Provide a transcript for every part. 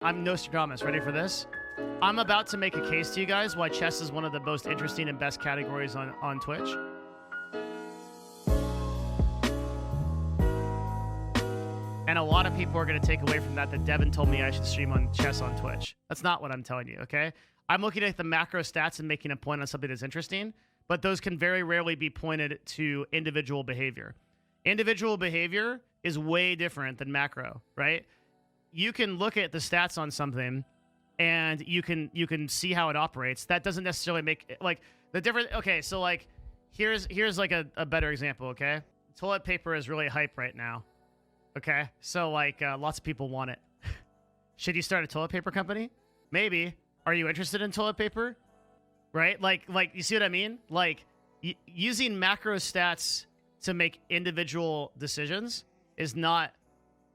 I'm Nostradamus. Ready for this? I'm about to make a case to you guys why chess is one of the most interesting and best categories on Twitch. And a lot of people are going to take away from that Devin told me I should stream on chess on Twitch. That's not what I'm telling you, okay? I'm looking at the macro stats and making a point on something that's interesting, but those can very rarely be pointed to individual behavior. Individual behavior is way different than macro, right? You can look at the stats on something and you can see how it operates. That doesn't necessarily make like the different. Okay, so like here's like a better example, okay? Toilet paper is really hype right now. Okay? So like lots of people want it. Should you start a toilet paper company? Maybe. Are you interested in toilet paper? Right? Like you see what I mean? Like using macro stats to make individual decisions is not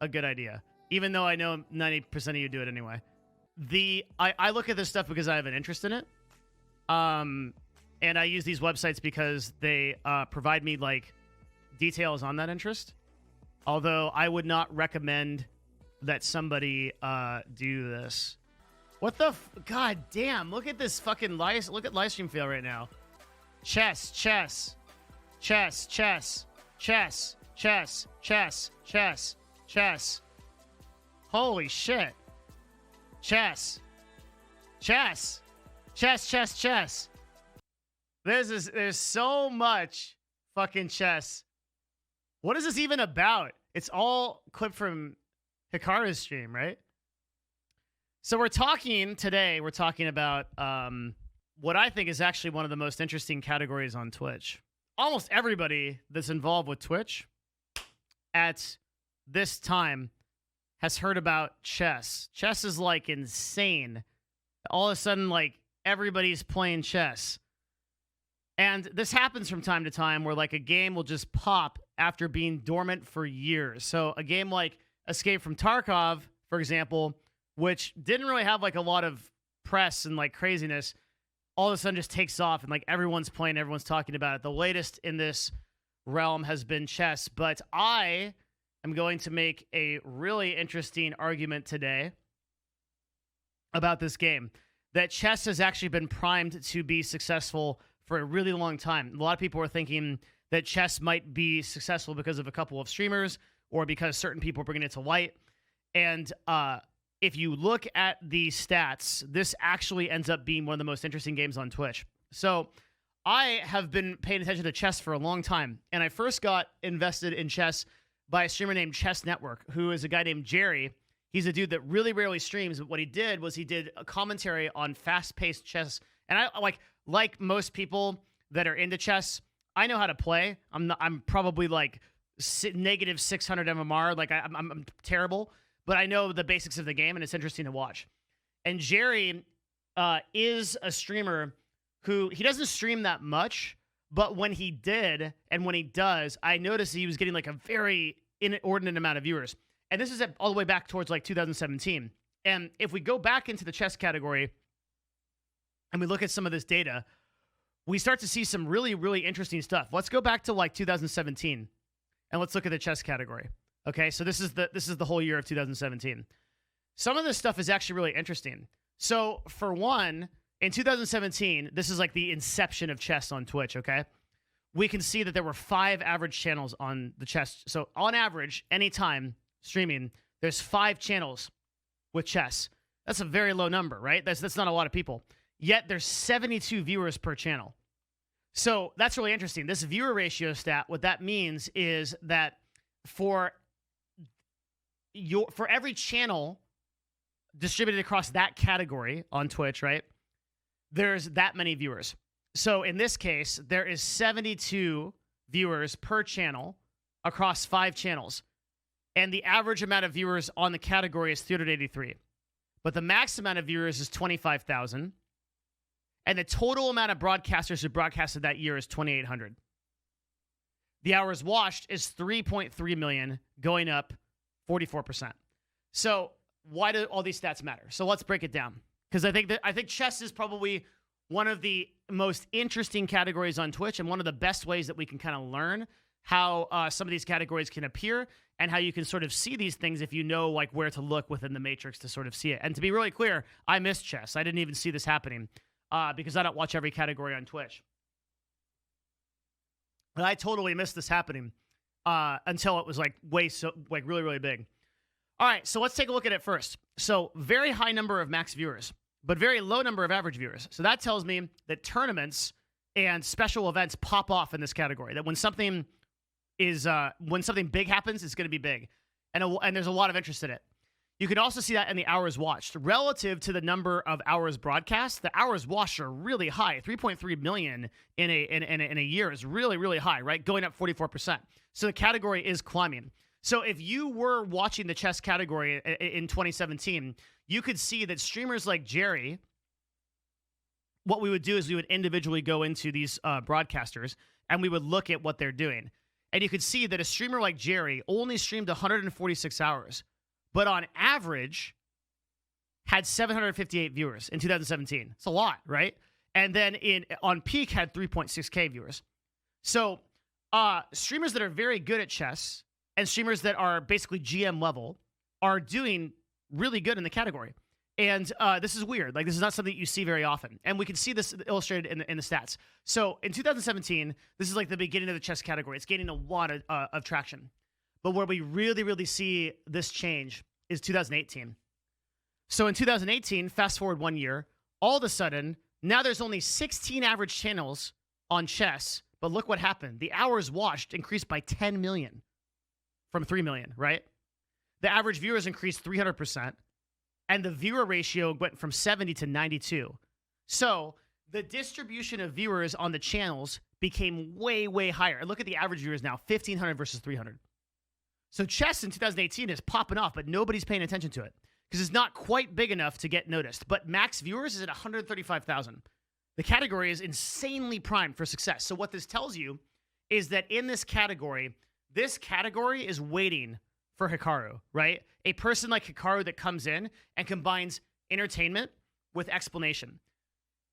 a good idea. Even though I know 90% of you do it anyway. I look at this stuff because I have an interest in it. And I use these websites because they provide me like details on that interest. Although I would not recommend that somebody do this. What the God damn, look at this fucking look at livestream fail right now. Chess. Holy shit. Chess. There's so much fucking chess. What is this even about? It's all clipped from Hikaru's stream, right? So we're talking about what I think is actually one of the most interesting categories on Twitch. Almost everybody that's involved with Twitch at this time has heard about chess. Chess is like insane. All of a sudden, like everybody's playing chess. And this happens from time to time where like a game will just pop after being dormant for years. So a game like Escape from Tarkov, for example, which didn't really have like a lot of press and like craziness, all of a sudden just takes off and like everyone's playing, everyone's talking about it. The latest in this realm has been chess, but I am going to make a really interesting argument today about this game, that chess has actually been primed to be successful for a really long time. A lot of people are thinking that chess might be successful because of a couple of streamers or because certain people are bringing it to light. And if you look at the stats, this actually ends up being one of the most interesting games on Twitch. So I have been paying attention to chess for a long time, and I first got invested in chess by a streamer named ChessNetwork, who is a guy named Jerry. He's a dude that really rarely streams, but what he did was he did a commentary on fast-paced chess. And I like most people that are into chess, I know how to play. I'm probably like negative 600 MMR. Like I'm terrible, but I know the basics of the game, and it's interesting to watch. And Jerry is a streamer who he doesn't stream that much, but when he did and when he does, I noticed he was getting like a very inordinate amount of viewers. And this is all the way back towards like 2017. And if we go back into the chess category and we look at some of this data, we start to see some really, really interesting stuff. Let's go back to like 2017 and let's look at the chess category. Okay, so this is the whole year of 2017. Some of this stuff is actually really interesting. So for one, in 2017, this is like the inception of chess on Twitch, okay? We can see that there were 5 average channels on the chess. So on average, anytime streaming, there's 5 channels with chess. That's a very low number, right? That's not a lot of people. Yet there's 72 viewers per channel. So that's really interesting. This viewer ratio stat, what that means is that for every channel distributed across that category on Twitch, right, there's that many viewers. So in this case, there is 72 viewers per channel across 5 channels. And the average amount of viewers on the category is 383. But the max amount of viewers is 25,000. And the total amount of broadcasters who broadcasted that year is 2,800. The hours watched is 3.3 million, going up 44%. So why do all these stats matter? So let's break it down. Because I think chess is probably one of the most interesting categories on Twitch and one of the best ways that we can kind of learn how some of these categories can appear and how you can sort of see these things if you know like where to look within the matrix to sort of see it. And to be really clear, I missed chess. I didn't even see this happening because I don't watch every category on Twitch. But I totally missed this happening until it was like really, really big. All right, so let's take a look at it first. So very high number of max viewers, but very low number of average viewers. So that tells me that tournaments and special events pop off in this category. That when something big happens, it's going to be big, and there's a lot of interest in it. You can also see that in the hours watched relative to the number of hours broadcast. The hours watched are really high. 3.3 million in a year is really, really high, right? Going up 44%. So the category is climbing. So if you were watching the chess category in 2017, you could see that streamers like Jerry, what we would do is we would individually go into these broadcasters and we would look at what they're doing. And you could see that a streamer like Jerry only streamed 146 hours, but on average had 758 viewers in 2017. It's a lot, right? And then on peak had 3.6K viewers. So streamers that are very good at chess and streamers that are basically GM level are doing really good in the category. And this is weird. Like, this is not something you see very often. And we can see this illustrated in the stats. So in 2017, this is like the beginning of the chess category. It's gaining a lot of traction. But where we really, really see this change is 2018. So in 2018, fast forward 1 year, all of a sudden, now there's only 16 average channels on chess. But look what happened. The hours watched increased by 10 million from 3 million, right? The average viewers increased 300%. And the viewer ratio went from 70 to 92. So the distribution of viewers on the channels became way, way higher. And look at the average viewers now, 1,500 versus 300. So chess in 2018 is popping off, but nobody's paying attention to it because it's not quite big enough to get noticed. But max viewers is at 135,000. The category is insanely primed for success. So what this tells you is that in this category is waiting for Hikaru, right? A person like Hikaru that comes in and combines entertainment with explanation.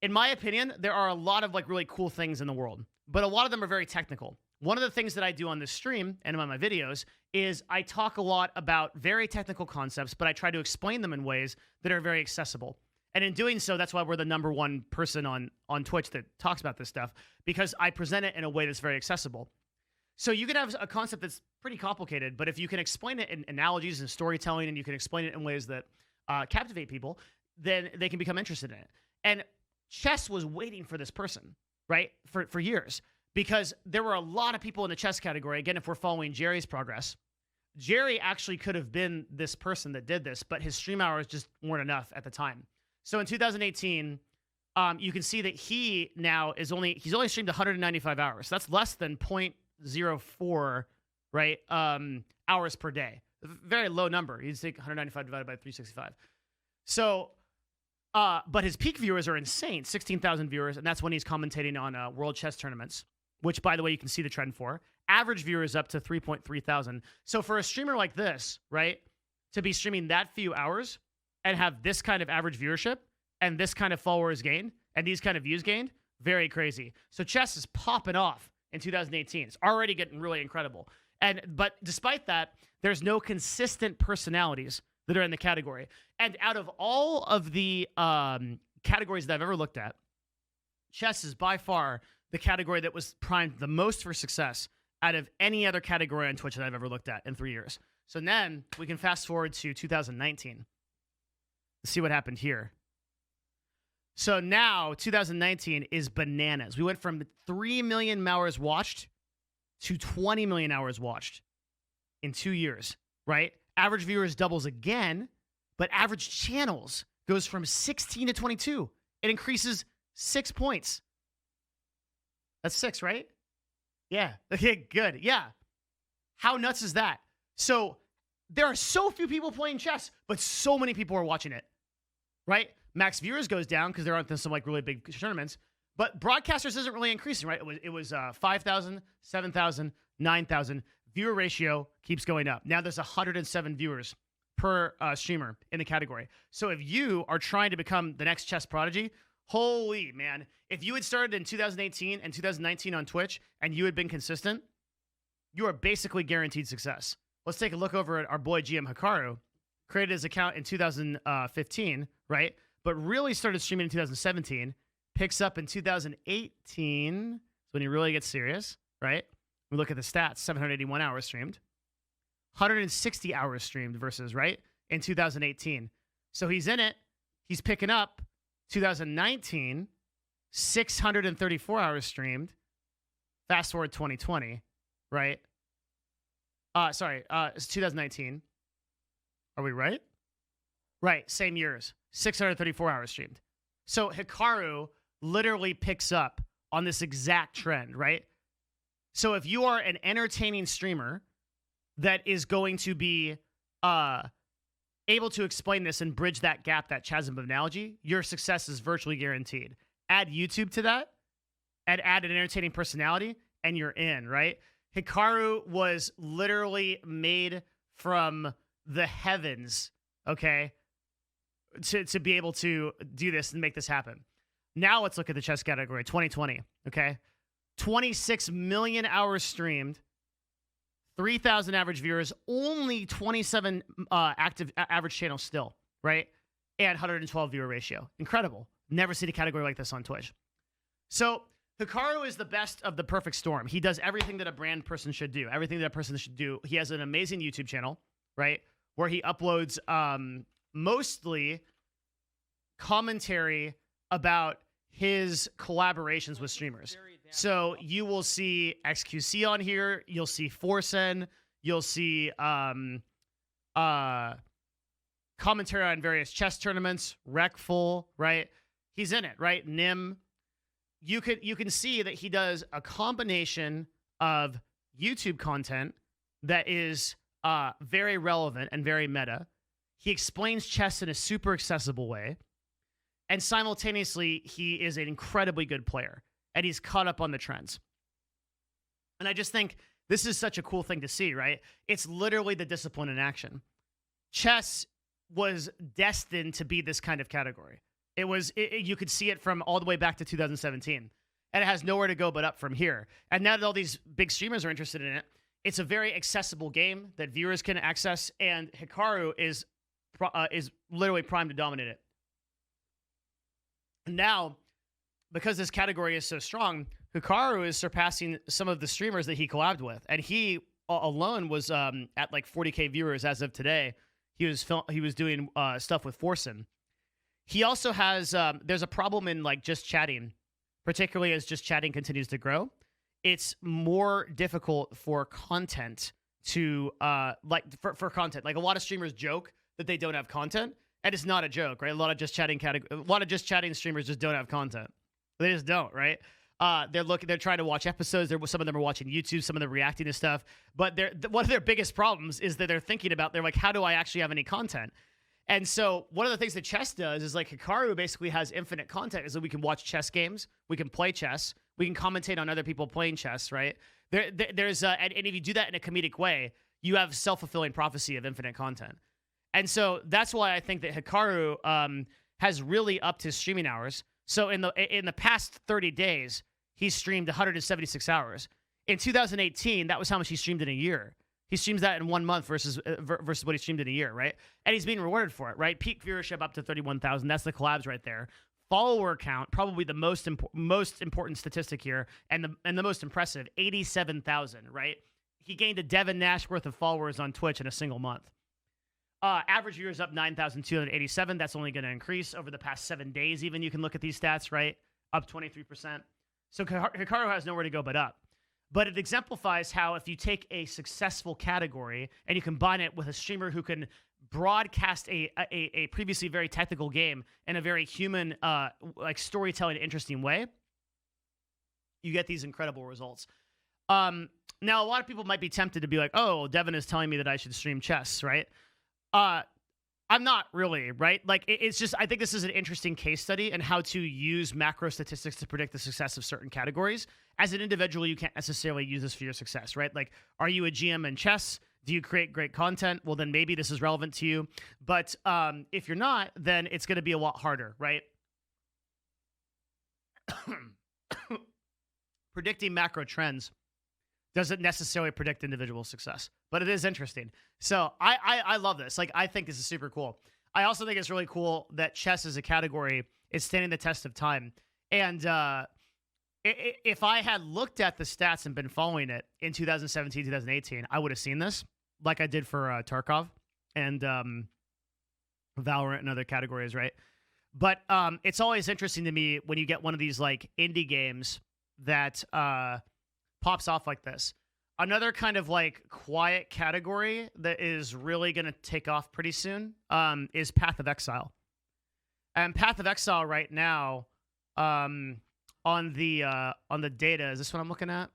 In my opinion, there are a lot of like really cool things in the world, but a lot of them are very technical. One of the things that I do on this stream and on my videos is I talk a lot about very technical concepts, but I try to explain them in ways that are very accessible. And in doing so, that's why we're the #1 person on Twitch that talks about this stuff, because I present it in a way that's very accessible. So you can have a concept that's pretty complicated, but if you can explain it in analogies and storytelling, and you can explain it in ways that captivate people, then they can become interested in it. And chess was waiting for this person, right, for years, because there were a lot of people in the chess category. Again, if we're following Jerry's progress, Jerry actually could have been this person that did this, but his stream hours just weren't enough at the time. So in 2018, you can see that he now he's only streamed 195 hours. So that's less than 0.04, right, hours per day. Very low number. He's like 195 divided by 365. So, but his peak viewers are insane, 16,000 viewers, and that's when he's commentating on world chess tournaments, which, by the way, you can see the trend for. Average viewers up to 3.3 thousand. So for a streamer like this, right, to be streaming that few hours and have this kind of average viewership and this kind of followers gained and these kind of views gained, very crazy. So chess is popping off in 2018. It's already getting really incredible. But despite that, there's no consistent personalities that are in the category. And out of all of the categories that I've ever looked at, chess is by far the category that was primed the most for success out of any other category on Twitch that I've ever looked at in 3 years. So then we can fast forward to 2019. Let's see what happened here. So now 2019 is bananas. We went from 3 million hours watched to 20 million hours watched in 2 years, right? Average viewers doubles again, but average channels goes from 16 to 22. It increases 6 points. That's 6, right? Yeah. Okay, good. Yeah. How nuts is that? So there are so few people playing chess, but so many people are watching it, right? Max viewers goes down because there aren't some like really big tournaments, but broadcasters isn't really increasing, right? It was 5,000, 7,000, 9,000. Viewer ratio keeps going up. Now there's 107 viewers per streamer in the category. So if you are trying to become the next chess prodigy, holy man, if you had started in 2018 and 2019 on Twitch and you had been consistent, you are basically guaranteed success. Let's take a look over at our boy GMHikaru. Created his account in 2015, right? But really started streaming in 2017. Picks up in 2018 when he really gets serious, right? We look at the stats, 781 hours streamed. 160 hours streamed versus, right, in 2018. So he's in it. He's picking up 2019, 634 hours streamed. Fast forward 2020, right? It's 2019. Are we right? Right, same years. 634 hours streamed. So Hikaru literally picks up on this exact trend, right? So if you are an entertaining streamer that is going to be able to explain this and bridge that gap, that chasm of analogy, your success is virtually guaranteed. Add YouTube to that and add an entertaining personality and you're in, right? Hikaru was literally made from the heavens, okay, to be able to do this and make this happen. Now let's look at the chess category, 2020, okay? 26 million hours streamed, 3,000 average viewers, only 27 active average channels still, right? And 112 viewer ratio. Incredible. Never seen a category like this on Twitch. So Hikaru is the best of the perfect storm. He does everything that a brand person should do, everything that a person should do. He has an amazing YouTube channel, right? Where he uploads mostly commentary about his collaborations with streamers. So you will see XQCOW on here. You'll see Forsen. You'll see commentary on various chess tournaments. Recful, right? He's in it, right? Nim. You can see that he does a combination of YouTube content that is very relevant and very meta. He explains chess in a super accessible way. And simultaneously, he is an incredibly good player. And he's caught up on the trends. And I just think this is such a cool thing to see, right? It's literally the discipline in action. Chess was destined to be this kind of category. You could see it from all the way back to 2017. And it has nowhere to go but up from here. And now that all these big streamers are interested in it, it's a very accessible game that viewers can access. And Hikaru is literally primed to dominate it. And now, because this category is so strong, Hikaru is surpassing some of the streamers that he collabed with. And he alone was at like 40K viewers as of today. He was doing stuff with Forsen. He also has, there's a problem in like just chatting, particularly as just chatting continues to grow. It's more difficult for content to, for content. Like a lot of streamers joke that they don't have content. And it's not a joke, right? A lot of just chatting streamers just don't have content. They just don't, right? They're trying to watch episodes. Some of them are watching YouTube. Some of them are reacting to stuff. But one of their biggest problems is that they're thinking about, they're like, how do I actually have any content? And so one of the things that chess does is like Hikaru basically has infinite content, is that we can watch chess games, we can play chess, we can commentate on other people playing chess, right? And if you do that in a comedic way, you have self-fulfilling prophecy of infinite content. And so that's why I think that Hikaru has really upped his streaming hours. So in the past 30 days, he streamed 176 hours. In 2018, that was how much he streamed in a year. He streams that in 1 month versus what he streamed in a year, right? And he's being rewarded for it, right? Peak viewership up to 31,000. That's the collabs right there. Follower count, probably the most important statistic here, and the most impressive, 87,000, right? He gained a Devin Nash worth of followers on Twitch in a single month. Average viewers up 9,287. That's only going to increase over the past 7 days. Even you can look at these stats, right? Up 23%. So Hikaru has nowhere to go but up. But it exemplifies how if you take a successful category and you combine it with a streamer who can broadcast a previously very technical game in a very human, like storytelling, interesting way, you get these incredible results. Now, a lot of people might be tempted to be like, oh, Devin is telling me that I should stream chess, right? I'm not really, right? Like, it's just, I think this is an interesting case study in how to use macro statistics to predict the success of certain categories. As an individual, you can't necessarily use this for your success, right? Like, are you a GM in chess? Do you create great content? Well, then maybe this is relevant to you. But if you're not, then it's going to be a lot harder, right? Predicting macro trends doesn't necessarily predict individual success, but it is interesting. So I love this. Like, I think this is super cool. I also think it's really cool that chess as a category is standing the test of time. And if I had looked at the stats and been following it in 2017, 2018, I would have seen this, like I did for Tarkov and Valorant and other categories, right? But it's always interesting to me when you get one of these like indie games that pops off like this. Another kind of like quiet category that is really going to take off pretty soon is Path of Exile. And Path of Exile right now on the data, is this what I'm looking at?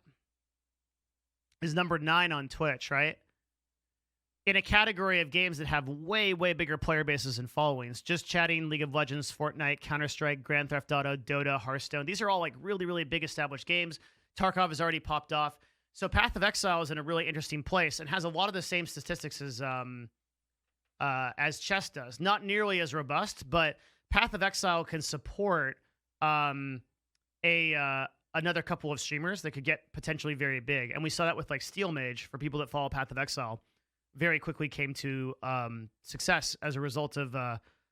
Is number 9 on Twitch, right? In a category of games that have way, way bigger player bases and followings. Just chatting, League of Legends, Fortnite, Counter-Strike, Grand Theft Auto, Dota, Hearthstone. These are all like really, really big established games. Tarkov has already popped off. So Path of Exile is in a really interesting place and has a lot of the same statistics as chess does. Not nearly as robust, but Path of Exile can support another couple of streamers that could get potentially very big. And we saw that with like Steel Mage, for people that follow Path of Exile, very quickly came to success as a result of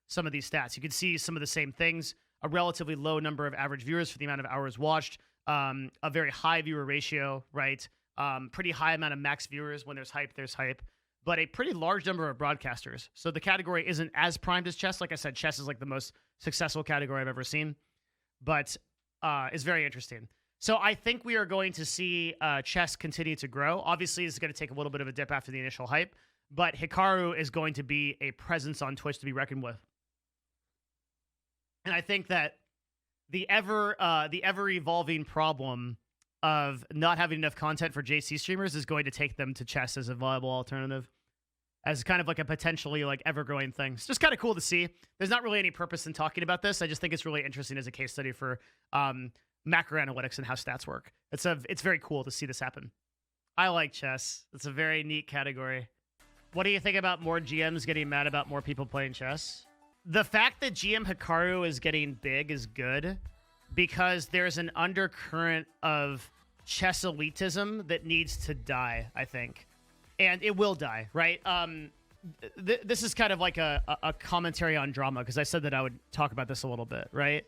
some of these stats. You could see some of the same things, a relatively low number of average viewers for the amount of hours watched, a very high viewer ratio, right? Pretty high amount of max viewers. When there's hype, but a pretty large number of broadcasters. So the category isn't as primed as chess. Like I said, chess is like the most successful category I've ever seen, but it's very interesting. So I think we are going to see chess continue to grow. Obviously, it's going to take a little bit of a dip after the initial hype, but Hikaru is going to be a presence on Twitch to be reckoned with. And I think that the ever evolving problem of not having enough content for JC streamers is going to take them to chess as a viable alternative, as kind of like a potentially like ever-growing thing. It's just kind of cool to see. There's not really any purpose in talking about this. I just think it's really interesting as a case study for macro analytics and how stats work. It's very cool to see this happen. I like chess. It's a very neat category. What do you think about more GMs getting mad about more people playing chess? The fact that GMHikaru is getting big is good, because there's an undercurrent of chess elitism that needs to die, I think. And it will die, right? This is kind of like a commentary on drama, because I said that I would talk about this a little bit, right?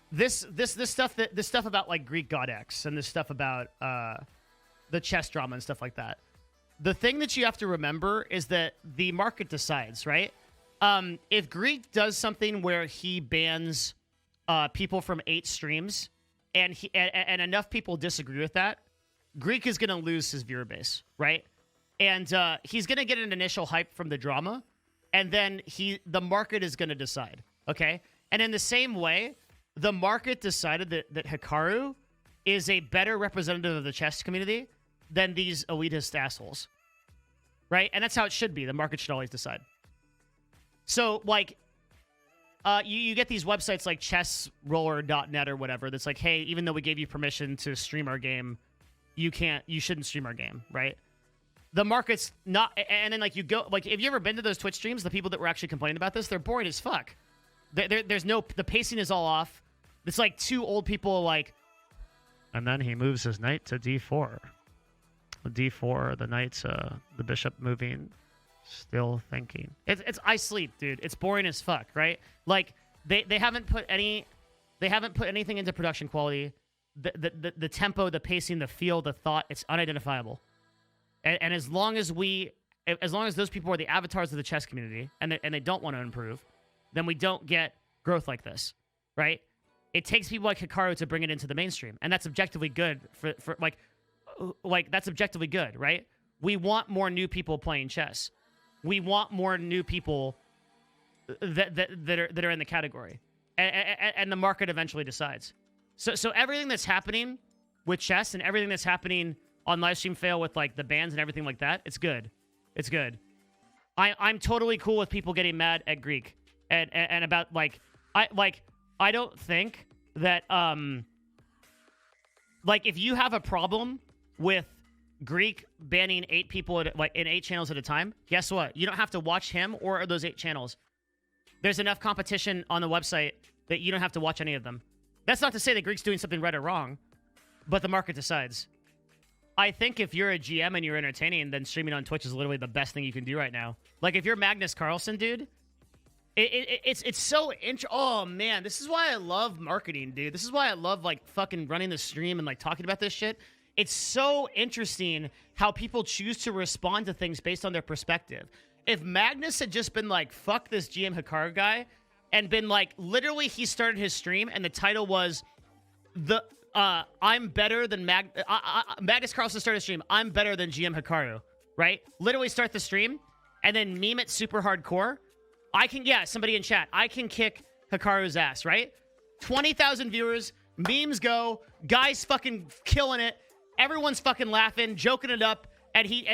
This stuff about like Greek God X and this stuff about the chess drama and stuff like that. The thing that you have to remember is that the market decides, right? If Greek does something where he bans people from 8 streams and enough people disagree with that, Greek is going to lose his viewer base, right? And he's going to get an initial hype from the drama, and then the market is going to decide, okay? And in the same way, the market decided that Hikaru is a better representative of the chess community than these elitist assholes, right? And that's how it should be. The market should always decide. So, like, you get these websites like chessroller.net or whatever that's like, hey, even though we gave you permission to stream our game, you shouldn't stream our game, right? The market's not, and then like you go, like, have you ever been to those Twitch streams? The people that were actually complaining about this, they're boring as fuck. There's no, the pacing is all off. It's like 2 old people like, and then he moves his knight to d4. D4, the knight's, the bishop moving, still thinking. It's I sleep, dude. It's boring as fuck, right? Like they haven't put anything into production quality. The tempo, the pacing, the feel, the thought, it's unidentifiable. And as long as those people are the avatars of the chess community and they don't want to improve, then we don't get growth like this, right? It takes people like Hikaru to bring it into the mainstream, and that's objectively good for that's objectively good, right? We want more new people playing chess. We want more new people that are in the category, and the market eventually decides. So everything that's happening with chess and everything that's happening on Livestream Fail with like the bans and everything like that, it's good. It's good. I'm totally cool with people getting mad at Greek and about like I don't think that like if you have a problem with Greek banning 8 people in 8 channels at a time, guess what? You don't have to watch him or those 8 channels. There's enough competition on the website that you don't have to watch any of them. That's not to say that Greek's doing something right or wrong, but the market decides. I think if you're a GM and you're entertaining, then streaming on Twitch is literally the best thing you can do right now. Like, if you're Magnus Carlsen, dude, it's so oh, man, this is why I love marketing, dude. This is why I love, like, fucking running the stream and, like, talking about this shit. It's so interesting how people choose to respond to things based on their perspective. If Magnus had just been like, fuck this GMHikaru guy, and been like, literally he started his stream and the title was, I'm better than Magnus Carlsen started a stream, I'm better than GMHikaru, right? Literally start the stream and then meme it super hardcore. Somebody in chat, I can kick Hikaru's ass, right? 20,000 viewers, memes go, guys fucking killing it, everyone's fucking laughing, joking it up, and he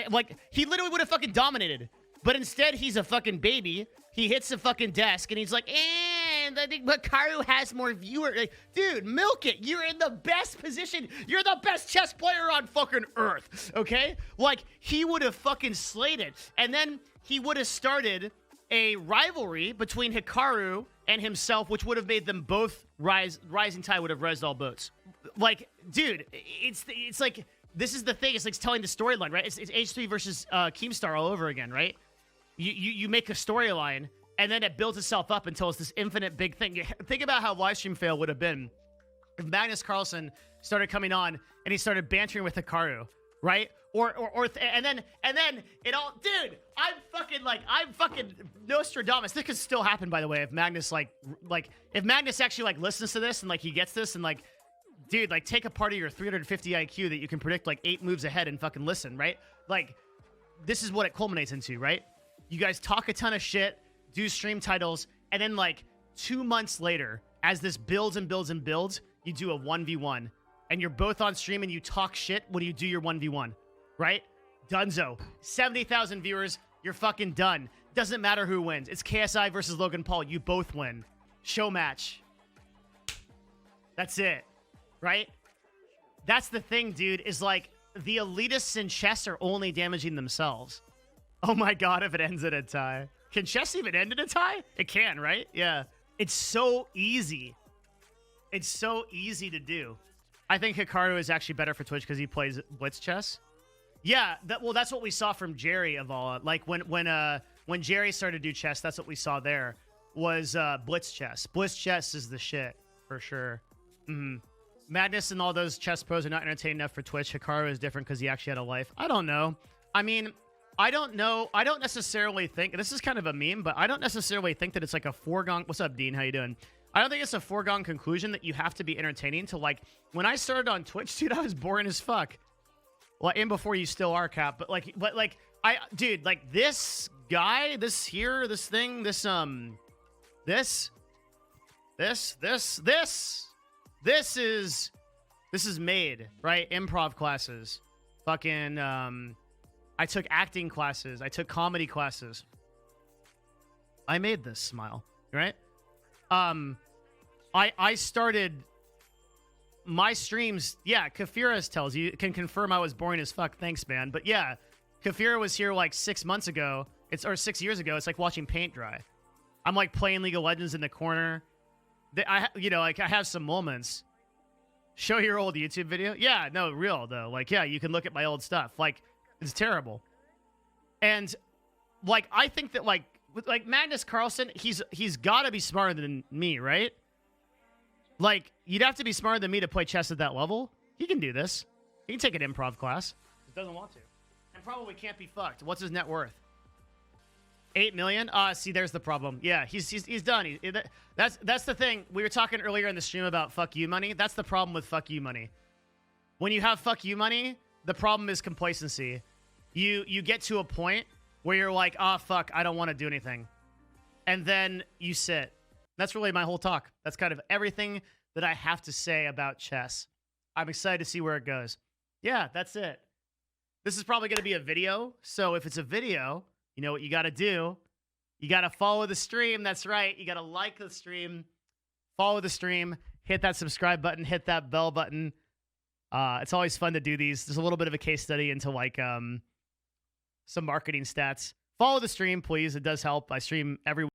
literally would have fucking dominated. But instead, he's a fucking baby. He hits the fucking desk, and he's like, I think Hikaru has more viewers. Like, dude, milk it. You're in the best position. You're the best chess player on fucking Earth, okay? Like, he would have fucking slayed it. And then he would have started a rivalry between Hikaru and himself, which would have made them both rise. Rising tide would have raised all boats. Like, dude, it's like, this is the thing. It's like telling the storyline, right? It's H3 versus Keemstar all over again, right? You make a storyline, and then it builds itself up until it's this infinite big thing. Think about how livestream fail would have been if Magnus Carlsen started coming on and he started bantering with Hikaru, right? And then it all, dude. I'm fucking Nostradamus. This could still happen, by the way, if Magnus if Magnus actually listens to this and he gets this and dude, take a part of your 350 IQ that you can predict 8 moves ahead and fucking listen, right? This is what it culminates into, right? You guys talk a ton of shit, do stream titles, and then 2 months later, as this builds and builds and builds, you do a 1v1. And you're both on stream and you talk shit when you do your 1v1, right? Dunzo. 70,000 viewers, you're fucking done. Doesn't matter who wins. It's KSI versus Logan Paul. You both win. Show match. That's it, right? That's the thing, dude, is the elitists in chess are only damaging themselves. Oh my god, if it ends in a tie. Can chess even end in a tie? It can, right? Yeah. It's so easy. It's so easy to do. I think Hikaru is actually better for Twitch because he plays blitz chess. Yeah, that's what we saw from Jerry of all. When Jerry started to do chess, that's what we saw there was blitz chess. Blitz chess is the shit for sure. Madness and all those chess pros are not entertaining enough for Twitch. Hikaru is different because he actually had a life. I don't know. I mean, I don't know. I don't necessarily think, and this is kind of a meme, but I don't necessarily think that it's a foregone. What's up, Dean? How you doing? I don't think it's a foregone conclusion that you have to be entertaining to when I started on Twitch, dude, I was boring as fuck. Well, and before you still are, Cap, but dude, this guy, this here, this thing, this is made, right? Improv classes. Fucking, I took acting classes. I took comedy classes. I made this smile, right? I started my streams. Yeah, Kafira tells you, can confirm I was boring as fuck. Thanks, man. But yeah, Kafira was here 6 months ago. Or 6 years ago. It's like watching paint dry. I'm playing League of Legends in the corner. I have some moments. Show your old YouTube video. Yeah, no, real though. Yeah, you can look at my old stuff. It's terrible. And I think that with Magnus Carlsen, he's got to be smarter than me, right? You'd have to be smarter than me to play chess at that level. He can do this. He can take an improv class. He doesn't want to. And probably can't be fucked. What's his net worth? 8 million? See, there's the problem. Yeah, he's done. That's the thing. We were talking earlier in the stream about fuck you money. That's the problem with fuck you money. When you have fuck you money, the problem is complacency. You get to a point where you're like, fuck, I don't want to do anything. And then you sit. That's really my whole talk. That's kind of everything that I have to say about chess. I'm excited to see where it goes. Yeah, that's it. This is probably going to be a video. So if it's a video, you know what you got to do? You got to follow the stream. That's right. You got to like the stream, follow the stream, hit that subscribe button, hit that bell button. It's always fun to do these. There's a little bit of a case study into some marketing stats. Follow the stream, please. It does help. I stream every